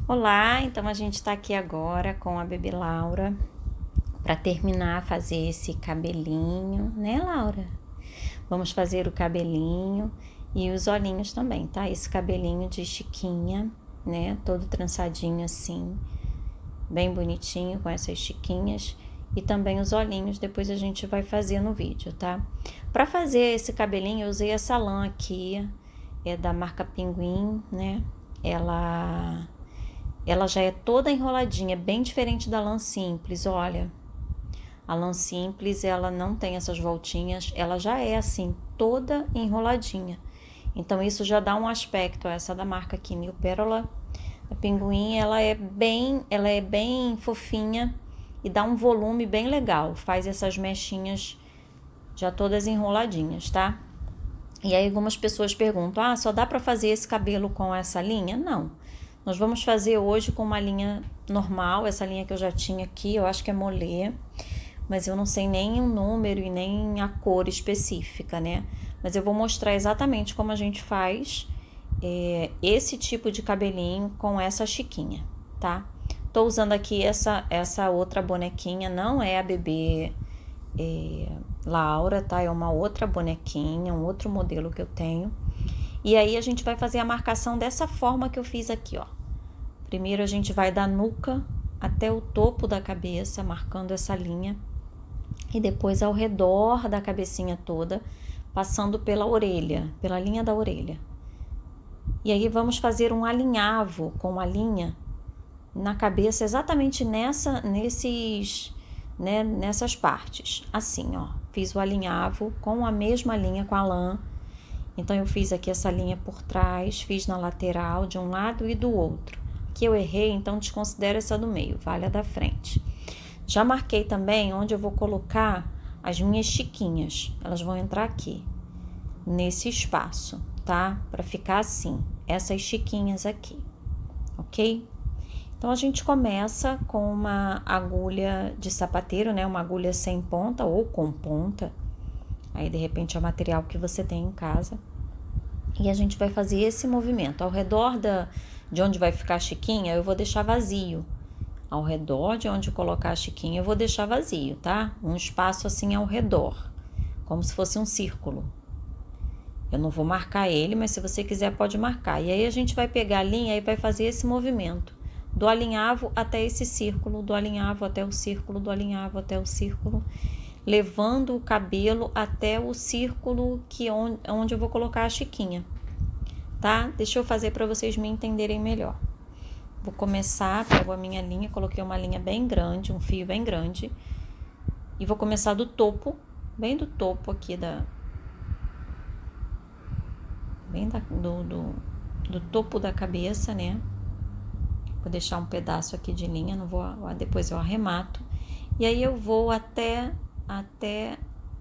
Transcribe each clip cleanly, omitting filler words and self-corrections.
Olá, então a gente tá aqui agora com a bebê Laura para terminar a fazer esse cabelinho, né, Laura? Vamos fazer o cabelinho e os olhinhos também, tá? Esse cabelinho de chiquinha, né? Todo trançadinho assim, bem bonitinho com essas chiquinhas e também os olhinhos, depois a gente vai fazer no vídeo, tá? Para fazer esse cabelinho eu usei essa lã aqui, é da marca Pinguim, né? Ela já é toda enroladinha, bem diferente da lã simples, olha. A lã simples, ela não tem essas voltinhas, ela já é assim, toda enroladinha. Então isso já dá um aspecto, essa da marca aqui, Mil Pérola, a Pinguim, ela é bem fofinha e dá um volume bem legal, faz essas mechinhas já todas enroladinhas, tá? E aí algumas pessoas perguntam: "Ah, só dá para fazer esse cabelo com essa linha?" Não. Nós vamos fazer hoje com uma linha normal, essa linha que eu já tinha aqui, eu acho que é molê, mas eu não sei nem o número e nem a cor específica, né? Mas eu vou mostrar exatamente como a gente faz esse tipo de cabelinho com essa chiquinha, tá? Tô usando aqui essa outra bonequinha, não é a bebê Laura, tá? É uma outra bonequinha, um outro modelo que eu tenho. E aí a gente vai fazer a marcação dessa forma que eu fiz aqui, ó. Primeiro a gente vai da nuca até o topo da cabeça, marcando essa linha. E depois ao redor da cabecinha toda, passando pela orelha, pela linha da orelha. E aí vamos fazer um alinhavo com a linha na cabeça exatamente nessas partes. Assim, ó. Fiz o alinhavo com a mesma linha com a lã. Então eu fiz aqui essa linha por trás, fiz na lateral de um lado e do outro. Aqui eu errei, então desconsidero essa do meio, vale a da frente. Já marquei também onde eu vou colocar as minhas chiquinhas. Elas vão entrar aqui, nesse espaço, tá? Para ficar assim, essas chiquinhas aqui, ok? Então a gente começa com uma agulha de sapateiro, né? Uma agulha sem ponta ou com ponta. Aí de repente é o material que você tem em casa. E a gente vai fazer esse movimento. Ao redor de onde vai ficar a chiquinha, eu vou deixar vazio. Ao redor de onde colocar a chiquinha, eu vou deixar vazio, tá? Um espaço assim ao redor, como se fosse um círculo. Eu não vou marcar ele, mas se você quiser pode marcar. E aí a gente vai pegar a linha e vai fazer esse movimento. Do alinhavo até esse círculo, do alinhavo até o círculo, do alinhavo até o círculo, levando o cabelo até o círculo onde eu vou colocar a chiquinha, tá? Deixa eu fazer para vocês me entenderem melhor. Vou começar, pego a minha linha, coloquei uma linha bem grande, um fio bem grande, e vou começar do topo, bem do topo aqui do topo da cabeça, né? Vou deixar um pedaço aqui de linha, não vou, depois eu arremato. E aí eu vou até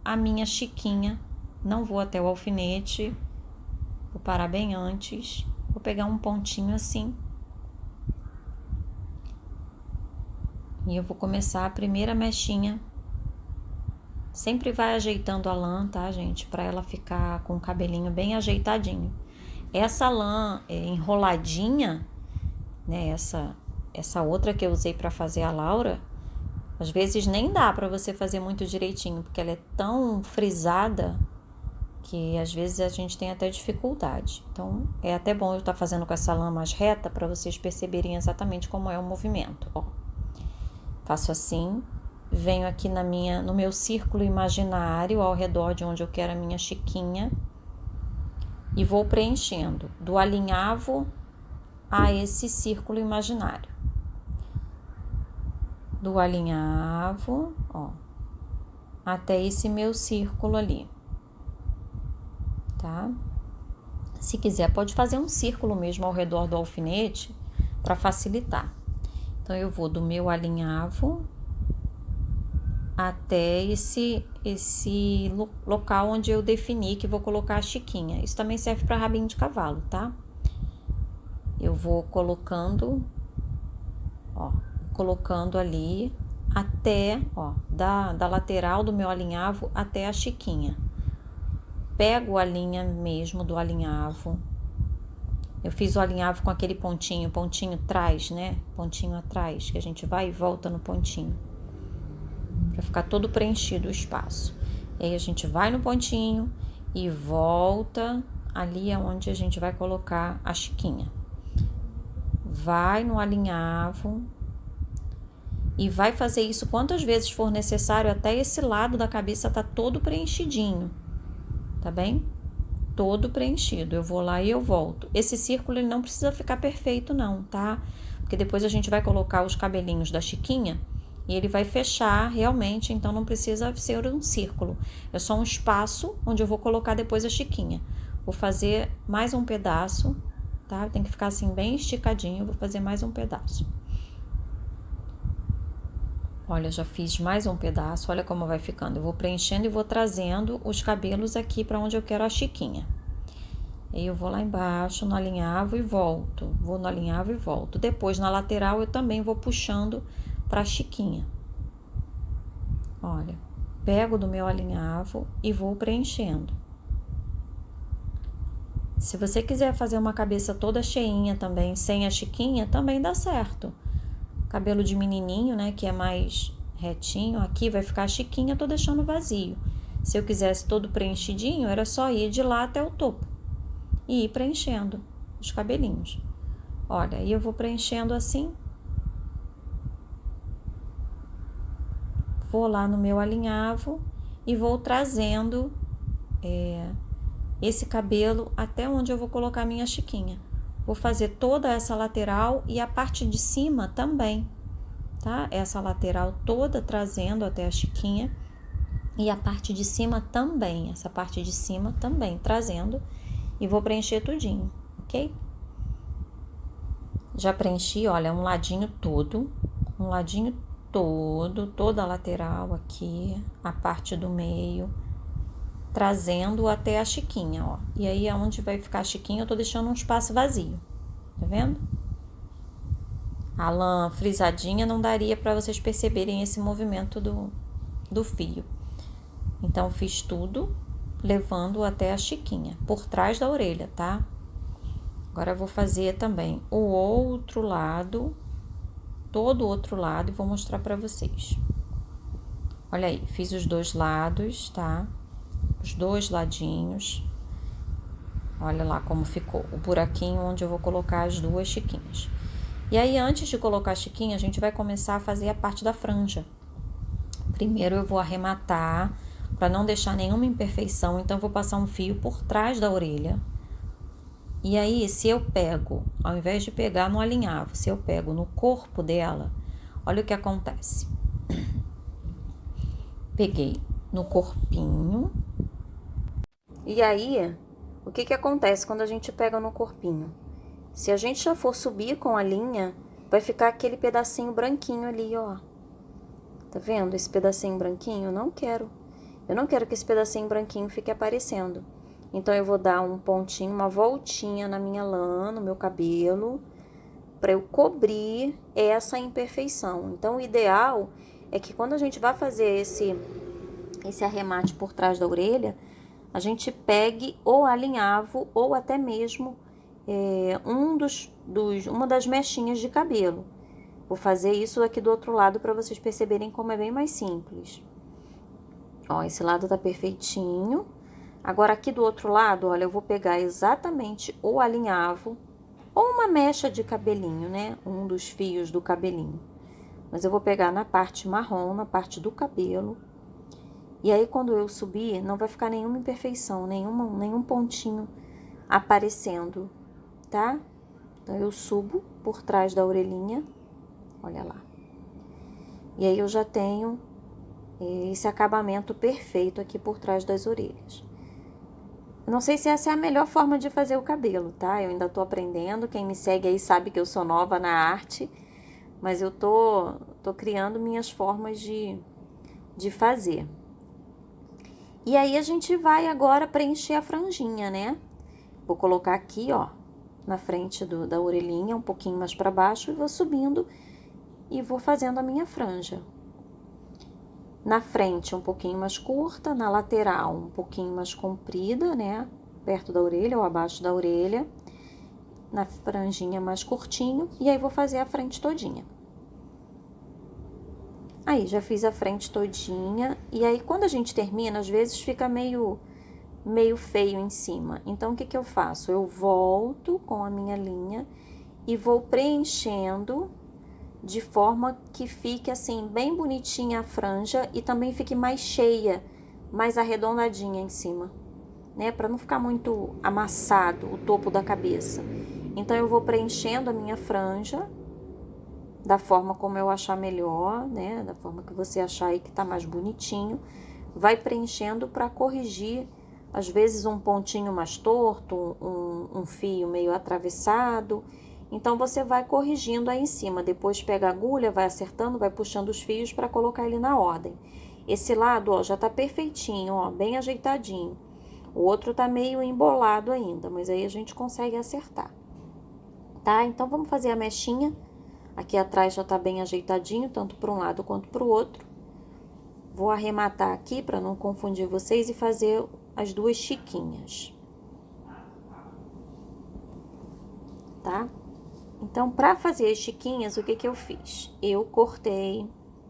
a minha chiquinha, não vou até o alfinete, vou parar bem antes, vou pegar um pontinho assim. E eu vou começar a primeira mechinha. Sempre vai ajeitando a lã, tá, gente? Pra ela ficar com o cabelinho bem ajeitadinho. Essa lã enroladinha, né? Essa outra que eu usei pra fazer a Laura, às vezes nem dá pra você fazer muito direitinho, porque ela é tão frisada que às vezes a gente tem até dificuldade. Então, é até bom eu estar fazendo com essa lã mais reta pra vocês perceberem exatamente como é o movimento, ó. Faço assim, venho aqui no meu círculo imaginário, ao redor de onde eu quero a minha chiquinha, e vou preenchendo do alinhavo a esse círculo imaginário. Do alinhavo, ó, até esse meu círculo ali, tá? Se quiser, pode fazer um círculo mesmo ao redor do alfinete para facilitar. Então, eu vou do meu alinhavo até esse local onde eu defini que vou colocar a chiquinha. Isso também serve para rabinho de cavalo, tá? Eu vou colocando, ó, colocando ali até, ó, da lateral do meu alinhavo até a chiquinha. Pego a linha mesmo do alinhavo, Eu fiz o alinhavo com aquele pontinho atrás, né? Pontinho atrás, que a gente vai e volta no pontinho. Pra ficar todo preenchido o espaço. E aí a gente vai no pontinho e volta ali aonde a gente vai colocar a chiquinha. Vai no alinhavo e vai fazer isso quantas vezes for necessário até esse lado da cabeça tá todo preenchidinho, tá bem? Todo preenchido. Eu vou lá e eu volto. Esse círculo ele não precisa ficar perfeito não, tá? Porque depois a gente vai colocar os cabelinhos da chiquinha e ele vai fechar realmente, então não precisa ser um círculo. É só um espaço onde eu vou colocar depois a chiquinha. Vou fazer mais um pedaço, tá? Tem que ficar assim bem esticadinho, vou fazer mais um pedaço. Olha, já fiz mais um pedaço, olha como vai ficando. Eu vou preenchendo e vou trazendo os cabelos aqui para onde eu quero a chiquinha. Aí eu vou lá embaixo, no alinhavo e volto. Vou no alinhavo e volto. Depois, na lateral, eu também vou puxando para a chiquinha. Olha, pego do meu alinhavo e vou preenchendo. Se você quiser fazer uma cabeça toda cheinha também, sem a chiquinha, também dá certo. Cabelo de menininho, né, que é mais retinho, aqui vai ficar a chiquinha, tô deixando vazio. Se eu quisesse todo preenchidinho, era só ir de lá até o topo e ir preenchendo os cabelinhos. Olha, aí eu vou preenchendo assim. Vou lá no meu alinhavo e vou trazendo esse cabelo até onde eu vou colocar a minha chiquinha. Vou fazer toda essa lateral e a parte de cima também, tá? Essa lateral toda trazendo até a chiquinha e a parte de cima também, essa parte de cima também trazendo e vou preencher tudinho, ok? Já preenchi, olha, um ladinho todo, toda a lateral aqui, a parte do meio, trazendo até a chiquinha, ó. E aí, aonde vai ficar a chiquinha, eu tô deixando um espaço vazio, tá vendo? A lã frisadinha não daria para vocês perceberem esse movimento do fio. Então, fiz tudo, levando até a chiquinha, por trás da orelha, tá? Agora, eu vou fazer também o outro lado, todo o outro lado, e vou mostrar para vocês. Olha aí, fiz os dois lados, tá? Os dois ladinhos. Olha lá como ficou o buraquinho onde eu vou colocar as duas chiquinhas. E aí, antes de colocar a chiquinha, a gente vai começar a fazer a parte da franja. Primeiro, eu vou arrematar, para não deixar nenhuma imperfeição, então, eu vou passar um fio por trás da orelha. E aí, se eu pego, ao invés de pegar no alinhavo, se eu pego no corpo dela, olha o que acontece. Peguei no corpinho. E aí, o que que acontece quando a gente pega no corpinho? Se a gente já for subir com a linha, vai ficar aquele pedacinho branquinho ali, ó. Tá vendo esse pedacinho branquinho? Eu não quero que esse pedacinho branquinho fique aparecendo. Então, eu vou dar um pontinho, uma voltinha na minha lã, no meu cabelo, para eu cobrir essa imperfeição. Então, o ideal é que quando a gente vai fazer esse arremate por trás da orelha, a gente pegue ou alinhavo ou até mesmo uma das mechinhas de cabelo. Vou fazer isso aqui do outro lado para vocês perceberem como é bem mais simples. Ó, esse lado tá perfeitinho. Agora, aqui do outro lado, olha, eu vou pegar exatamente o alinhavo ou uma mecha de cabelinho, né? Um dos fios do cabelinho. Mas eu vou pegar na parte marrom, na parte do cabelo. E aí, quando eu subir, não vai ficar nenhuma imperfeição, nenhum pontinho aparecendo, tá? Então, eu subo por trás da orelhinha, olha lá. E aí, eu já tenho esse acabamento perfeito aqui por trás das orelhas. Eu não sei se essa é a melhor forma de fazer o cabelo, tá? Eu ainda tô aprendendo, quem me segue aí sabe que eu sou nova na arte, mas eu tô criando minhas formas de fazer. E aí, a gente vai agora preencher a franjinha, né? Vou colocar aqui, ó, na frente da orelhinha, um pouquinho mais para baixo, e vou subindo e vou fazendo a minha franja. Na frente, um pouquinho mais curta, na lateral, um pouquinho mais comprida, né? Perto da orelha ou abaixo da orelha. na franjinha mais curtinho, e aí vou fazer a frente todinha. Aí, já fiz a frente todinha, e aí quando a gente termina, às vezes fica meio feio em cima. Então, o que que eu faço? Eu volto com a minha linha e vou preenchendo de forma que fique assim, bem bonitinha a franja e também fique mais cheia, mais arredondadinha em cima, né? Para não ficar muito amassado o topo da cabeça. Então, eu vou preenchendo a minha franja da forma como eu achar melhor, né? Da forma que você achar aí que tá mais bonitinho. Vai preenchendo para corrigir, às vezes, um pontinho mais torto, um fio meio atravessado. Então, você vai corrigindo aí em cima. Depois pega a agulha, vai acertando, vai puxando os fios para colocar ele na ordem. Esse lado, ó, já tá perfeitinho, ó, bem ajeitadinho. O outro tá meio embolado ainda, mas aí a gente consegue acertar. Tá? Então, vamos fazer a mechinha. Aqui atrás já tá bem ajeitadinho, tanto para um lado quanto para o outro. Vou arrematar aqui para não confundir vocês e fazer as duas chiquinhas. Tá? Então, para fazer as chiquinhas, o que que eu fiz? Eu cortei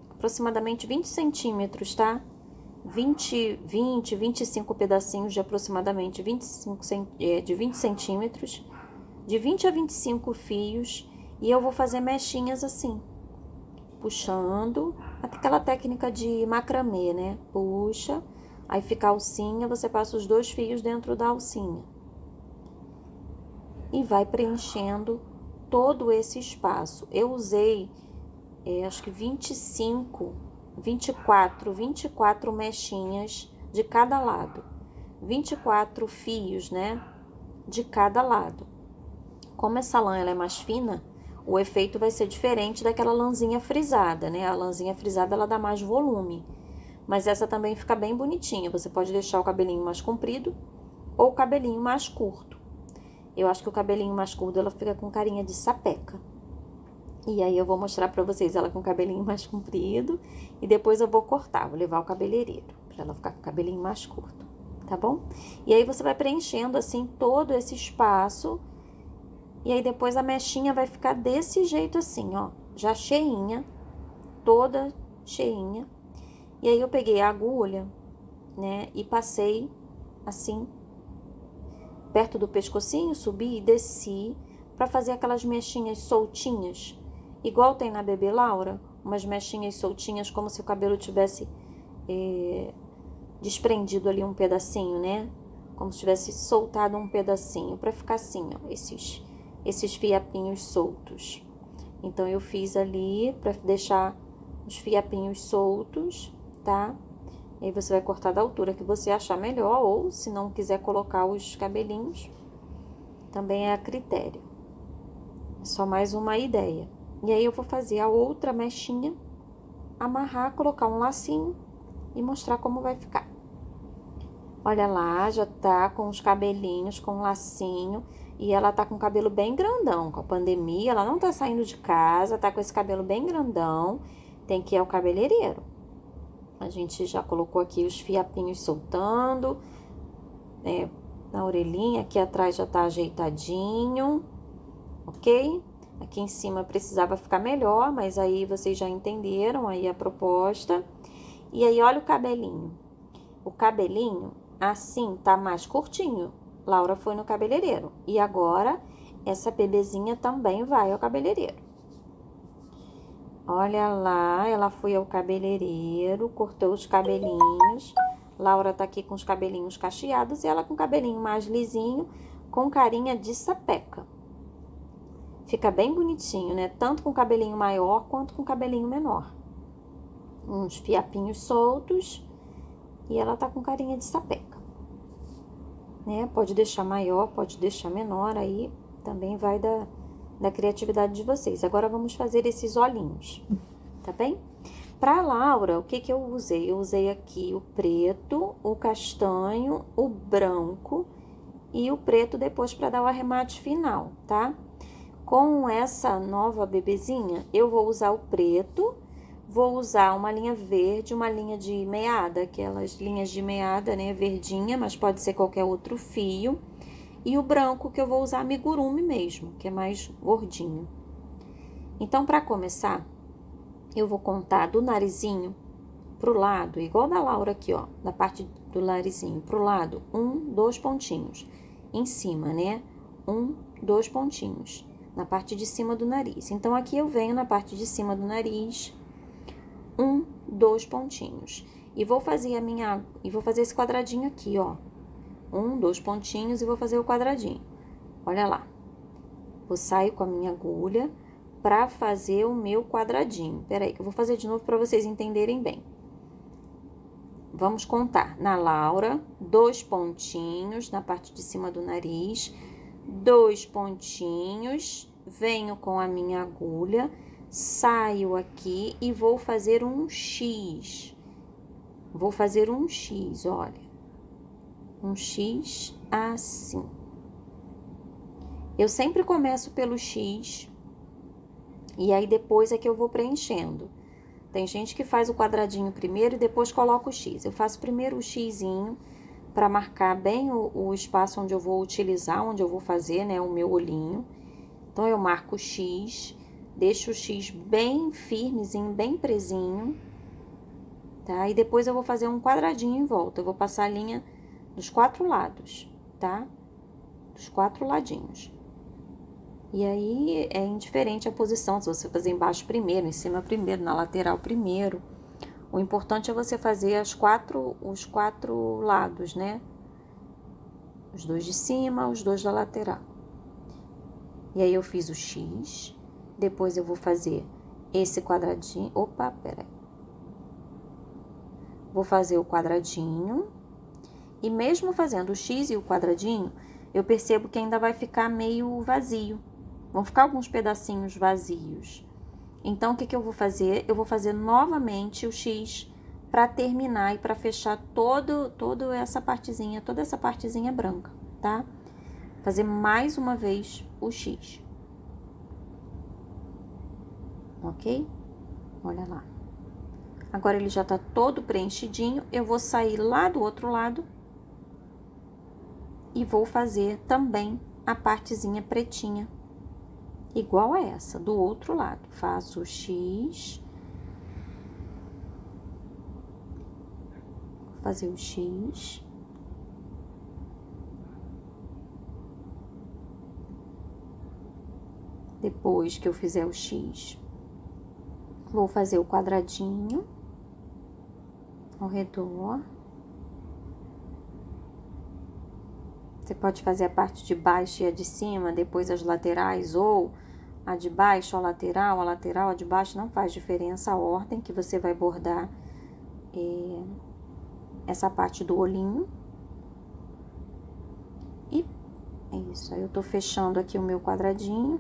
aproximadamente 20 centímetros, tá? 25 pedacinhos de aproximadamente 20 centímetros, de 20 a 25 fios, e eu vou fazer mechinhas assim, puxando, aquela técnica de macramê, né? Puxa, aí fica a alcinha, você passa os 2 fios dentro da alcinha. E vai preenchendo todo esse espaço. Eu usei, acho que 24 mechinhas de cada lado. 24 fios, né? De cada lado. Como essa lã ela é mais fina, o efeito vai ser diferente daquela lãzinha frisada, né? A lãzinha frisada, ela dá mais volume. Mas essa também fica bem bonitinha. Você pode deixar o cabelinho mais comprido ou o cabelinho mais curto. Eu acho que o cabelinho mais curto, ela fica com carinha de sapeca. E aí, eu vou mostrar pra vocês ela com o cabelinho mais comprido. E depois eu vou cortar, vou levar o cabeleireiro, pra ela ficar com o cabelinho mais curto, tá bom? E aí, você vai preenchendo, assim, todo esse espaço. E aí, depois a mechinha vai ficar desse jeito assim, ó. Já cheinha, toda cheinha. E aí, eu peguei a agulha, né, e passei assim, perto do pescocinho, subi e desci pra fazer aquelas mechinhas soltinhas. Igual tem na Bebê Laura, umas mechinhas soltinhas, como se o cabelo tivesse desprendido ali um pedacinho, né? Como se tivesse soltado um pedacinho, pra ficar assim, ó, esses fiapinhos soltos. Então, eu fiz ali pra deixar os fiapinhos soltos, tá? E aí, você vai cortar da altura que você achar melhor, ou se não quiser colocar os cabelinhos, também é a critério. Só mais uma ideia. E aí, eu vou fazer a outra mechinha, amarrar, colocar um lacinho e mostrar como vai ficar. Olha lá, já tá com os cabelinhos, com um lacinho. E ela tá com o cabelo bem grandão. Com a pandemia, ela não tá saindo de casa, tá com esse cabelo bem grandão. Tem que ir ao cabeleireiro. A gente já colocou aqui os fiapinhos soltando, na orelhinha. Aqui atrás já tá ajeitadinho, ok? Aqui em cima precisava ficar melhor, mas aí vocês já entenderam aí a proposta. E aí, olha o cabelinho. O cabelinho, assim, tá mais curtinho. Laura foi no cabeleireiro. E agora, essa bebezinha também vai ao cabeleireiro. Olha lá, ela foi ao cabeleireiro, cortou os cabelinhos. Laura tá aqui com os cabelinhos cacheados e ela com o cabelinho mais lisinho, com carinha de sapeca. Fica bem bonitinho, né? Tanto com o cabelinho maior quanto com o cabelinho menor. Uns fiapinhos soltos e ela tá com carinha de sapeca. Né? Pode deixar maior, pode deixar menor, aí também vai da criatividade de vocês. Agora, vamos fazer esses olhinhos, tá bem? Pra Laura, o que que eu usei? Eu usei aqui o preto, o castanho, o branco e o preto depois pra dar o arremate final, tá? Com essa nova bebezinha, eu vou usar o preto, vou usar uma linha verde, uma linha de meada, aquelas linhas de meada, né, verdinha, mas pode ser qualquer outro fio. e o branco que eu vou usar amigurumi mesmo, que é mais gordinho. Então, para começar, eu vou contar do narizinho pro lado, igual da Laura aqui, ó, da parte do narizinho pro lado, 1, 2 pontinhos. Em cima, né? 1, 2 pontinhos na parte de cima do nariz. Então, aqui eu venho na parte de cima do nariz, 1, 2 pontinhos. E vou fazer esse quadradinho aqui, ó. 1, 2 pontinhos e vou fazer o quadradinho. Olha lá. Vou sair com a minha agulha para fazer o meu quadradinho. Peraí, que eu vou fazer de novo para vocês entenderem bem. Vamos contar. Na Laura, 2 pontinhos na parte de cima do nariz, 2 pontinhos, venho com a minha agulha, saio aqui e vou fazer um X. Vou fazer um X, olha. Um X assim. Eu sempre começo pelo X e aí depois é que eu vou preenchendo. Tem gente que faz o quadradinho primeiro e depois coloca o X. Eu faço primeiro o Xzinho para marcar bem o espaço onde eu vou utilizar, onde eu vou fazer, né, o meu olhinho. Então, eu marco o X, deixo o X bem firmezinho, bem presinho, tá? E depois eu vou fazer um quadradinho em volta. Eu vou passar a linha dos 4 lados, tá? Dos 4 ladinhos. E aí, é indiferente a posição, se você fazer embaixo primeiro, em cima primeiro, na lateral primeiro. O importante é você fazer os quatro lados, né? Os 2 de cima, os 2 da lateral. E aí, eu fiz o X, depois eu vou fazer esse quadradinho. Opa, peraí. Vou fazer o quadradinho. E mesmo fazendo o X e o quadradinho, eu percebo que ainda vai ficar meio vazio. Vão ficar alguns pedacinhos vazios. Então, o que eu vou fazer? Eu vou fazer novamente o X para terminar e para fechar toda essa partezinha branca, tá? Fazer mais uma vez o X. Ok? Olha lá. Agora, ele já tá todo preenchidinho. Eu vou sair lá do outro lado e vou fazer também a partezinha pretinha. Igual a essa, do outro lado. Faço o X. Vou fazer o X. Depois que eu fizer o X, vou fazer o quadradinho ao redor. Você pode fazer a parte de baixo e a de cima, depois as laterais, ou a de baixo, a lateral, a de baixo, não faz diferença a ordem que você vai bordar essa parte do olhinho. E é isso, aí eu tô fechando aqui o meu quadradinho.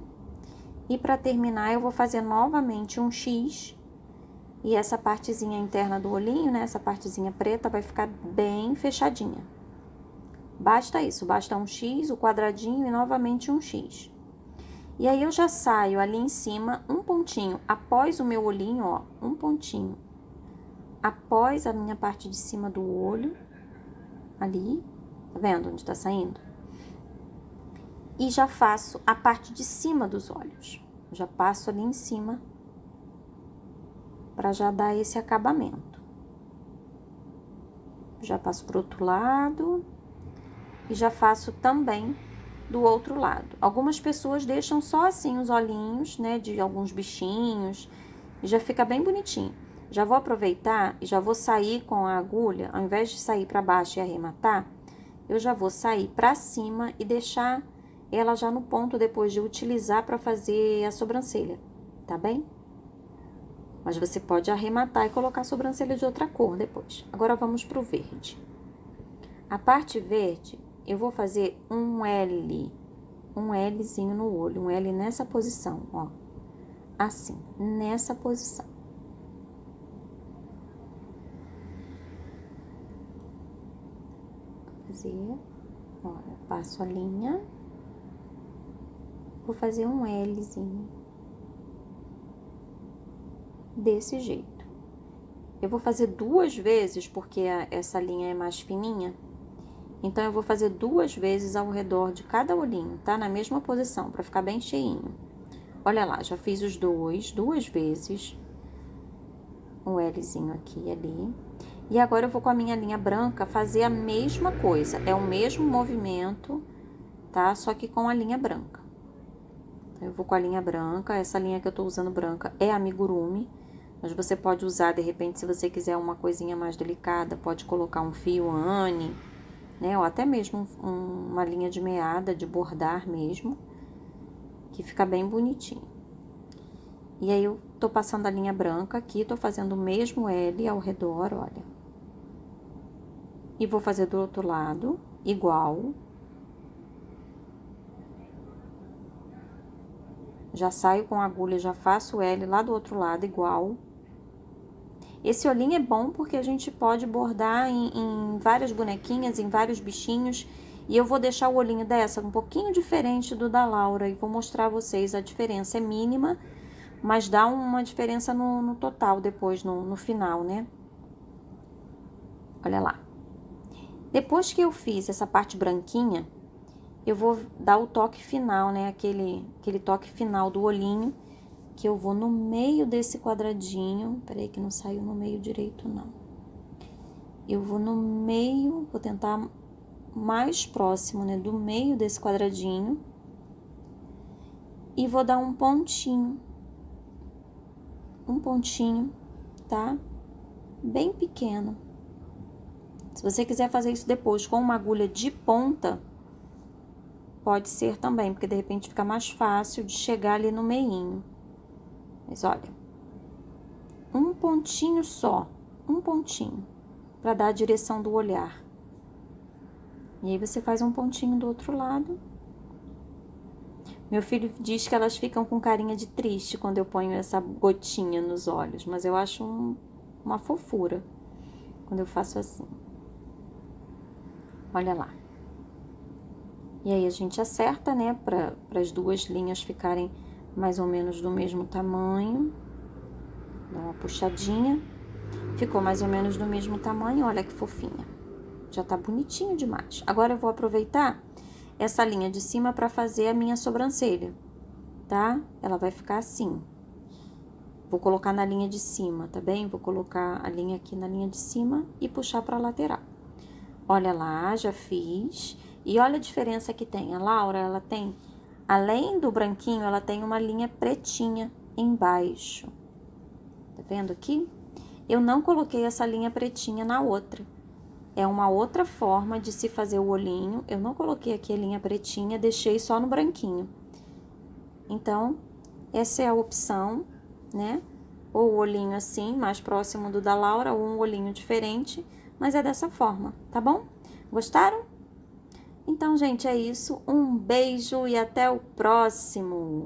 E para terminar, eu vou fazer novamente um X. E essa partezinha interna do olhinho, né, essa partezinha preta, vai ficar bem fechadinha. Basta isso, basta um X, o quadradinho e novamente um X. E aí, eu já saio ali em cima, um pontinho após o meu olhinho, ó, um pontinho após a minha parte de cima do olho, ali, tá vendo onde tá saindo? E já faço a parte de cima dos olhos. Já passo ali em cima, pra já dar esse acabamento. Já passo pro outro lado e já faço também do outro lado. Algumas pessoas deixam só assim os olhinhos, né, de alguns bichinhos, e já fica bem bonitinho. Já vou aproveitar e já vou sair com a agulha, ao invés de sair para baixo e arrematar, eu já vou sair para cima e deixar ela já no ponto depois de utilizar para fazer a sobrancelha, tá bem? Mas você pode arrematar e colocar a sobrancelha de outra cor depois. Agora, vamos pro verde. A parte verde, eu vou fazer um Lzinho no olho, um L nessa posição, ó. Assim, nessa posição. Vou fazer, olha, passo a linha. Vou fazer um Lzinho. Desse jeito. Eu vou fazer 2 vezes, porque essa linha é mais fininha. Então, eu vou fazer 2 vezes ao redor de cada olhinho, tá? Na mesma posição, pra ficar bem cheinho. Olha lá, já fiz os 2 vezes. Um Lzinho aqui e ali. E agora eu vou com a minha linha branca fazer a mesma coisa. É o mesmo movimento, tá? Só que com a linha branca. Então, eu vou com a linha branca. Essa linha que eu tô usando branca é amigurumi. Mas você pode usar, de repente, se você quiser uma coisinha mais delicada, pode colocar um fio Anne, né? Ou até mesmo uma linha de meada, de bordar mesmo, que fica bem bonitinho. E aí, eu tô passando a linha branca aqui, tô fazendo o mesmo L ao redor, olha. E vou fazer do outro lado, igual. Já saio com a agulha, já faço o L lá do outro lado, igual. Esse olhinho é bom porque a gente pode bordar em várias bonequinhas, em vários bichinhos. E eu vou deixar o olhinho dessa um pouquinho diferente do da Laura. E vou mostrar a vocês, a diferença é mínima, mas dá uma diferença no total depois, no final, né? Olha lá. Depois que eu fiz essa parte branquinha, eu vou dar o toque final, né? Aquele toque final do olhinho, que eu vou no meio desse quadradinho. Peraí que não saiu no meio direito, não. Eu vou no meio, vou tentar mais próximo, né? Do meio desse quadradinho. E vou dar um pontinho. Um pontinho, tá? Bem pequeno. Se você quiser fazer isso depois com uma agulha de ponta, pode ser também, porque de repente fica mais fácil de chegar ali no meinho. Mas olha, um pontinho só, um pontinho, para dar a direção do olhar. E aí você faz um pontinho do outro lado. Meu filho diz que elas ficam com carinha de triste quando eu ponho essa gotinha nos olhos, mas eu acho uma fofura quando eu faço assim. Olha lá. E aí a gente acerta, né, para as duas linhas ficarem mais ou menos do mesmo tamanho. Dá uma puxadinha. Ficou mais ou menos do mesmo tamanho, olha que fofinha. Já tá bonitinho demais. Agora eu vou aproveitar essa linha de cima para fazer a minha sobrancelha, tá? Ela vai ficar assim. Vou colocar na linha de cima, tá bem? Vou colocar a linha aqui na linha de cima e puxar pra lateral. Olha lá, já fiz. E olha a diferença que tem. A Laura, ela tem, além do branquinho, ela tem uma linha pretinha embaixo. Tá vendo aqui? Eu não coloquei essa linha pretinha na outra. É uma outra forma de se fazer o olhinho. Eu não coloquei aqui a linha pretinha, deixei só no branquinho. Então, essa é a opção, né? Ou o olhinho assim, mais próximo do da Laura, ou um olhinho diferente, mas é dessa forma, tá bom? Gostaram? Então, gente, é isso. Um beijo e até o próximo!